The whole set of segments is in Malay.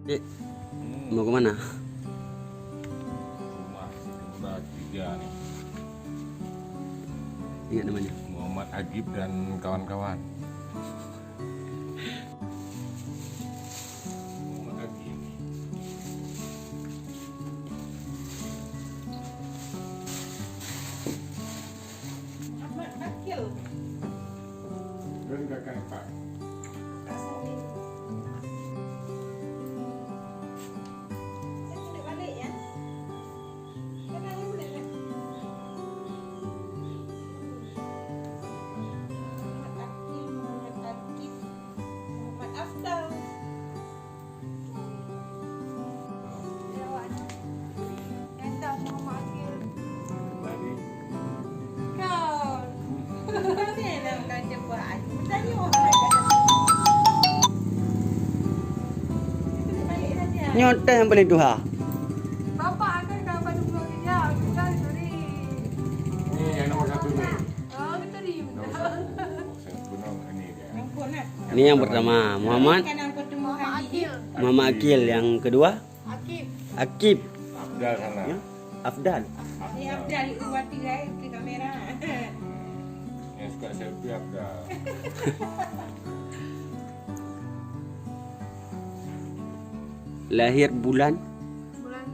Eh, mau kemana? Rumah Kembar 3 nih. Ingat namanya. Muhammad Agib dan kawan-kawan. Muhammad Agib. Muhammad Akil. Dan kakak Pak. Saya boleh balik ya. Kenapa boleh kan? Muhammad Akil, Muhammad Akif, Muhammad Afdal. Jawabnya. Ganteng Muhammad Akil. Tadi Kau. Ni nak kau cepat. Tadi orang Nyota yang paling tuha. Bapak akan dapat 20 kejap. Kita sorry. ini yang nomor 1 nih. Oh, kita terima. Saya penuh ini dia. Ampun lah. Ini yang pertama, Muhammad Kan ampun tu Akil. Muhammad Akil. Yang kedua, Akif. Akib. Abdal sana. Ya, Afdal. Ni Abdal Iwati guys ke kamera. Yang suka selfie Abdal. Lahir bulan Bulan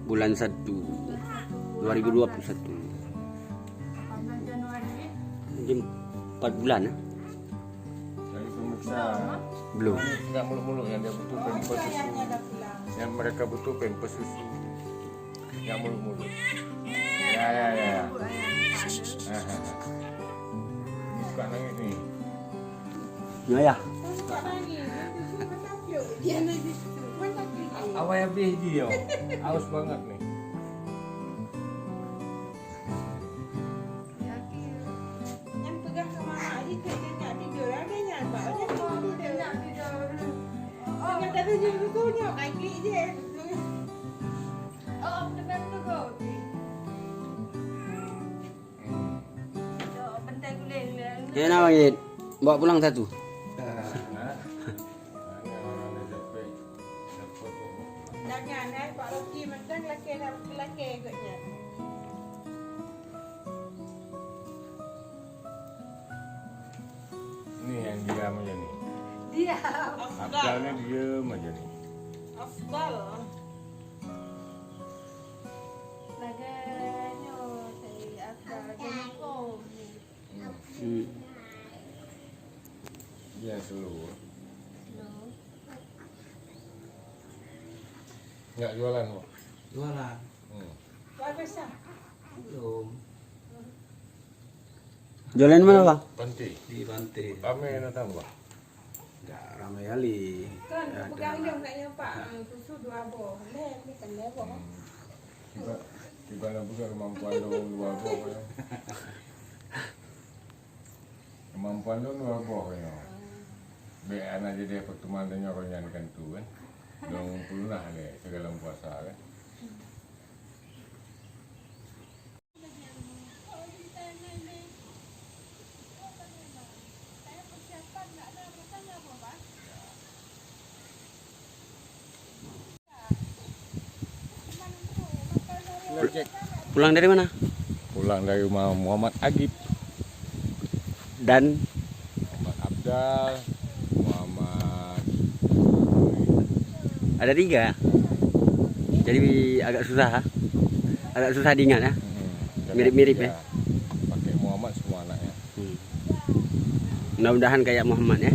bulan 1 2021. Januari. Mungkin 4 bulan ah. Lagi pemirsa. Belum. Enggak mulu-mulu yang dia butuh pempes susu. Ayahnya dah pulang. Yang mereka butuh pempes susu. Yang mulu-mulu. Ya. Bu ayah tak ada. Ini suka nangis nih. Ya. Suka nangis. Dia nangis tu. Mana pergi? Awak yang biji yo. Aus banget nih. Yang pegang ke mama ni dia nak tidur. Ada nyampak. Dia nak tidur. Jangan kata dia betulnya. Kain klik je. Oh, betul kau. Bentai kulit. Ya nak Wahid. Bawa pulang satu. Jangan Pak Roki macam lelaki agaknya. Ini yang diam aja nih. Dia Abdalnya diem aja nih. Afdal. Laganya saya Afdal Jennifer. Hmm. Dia seluruh. Nggak jualan kok. Jualan Bagus ah. belum Jualan mana bang? Panti. di Banti. Ramai yang datang pak. Enggak ramai kali. Kan Ya, pegang ada. dia nak nyampak susu 2 boh. Leh ni kan leh boh. Tiba nak buka kemampuan lo luar boh ya. Kemampuan lo luar boh ya. Biar anak jadi pertemuan dengan orang yang kan tu kan. Dong pulunah le segala puasa kan. Pulang dari mana? Pulang dari rumah Muhammad Agib, Dan Muhammad Abdal, Muhammad ada 3. Jadi agak susah. Agak susah diingat ya. Mirip-mirip ya. Pakai Muhammad semua anaknya. Mudah-mudahan kayak Muhammad ya.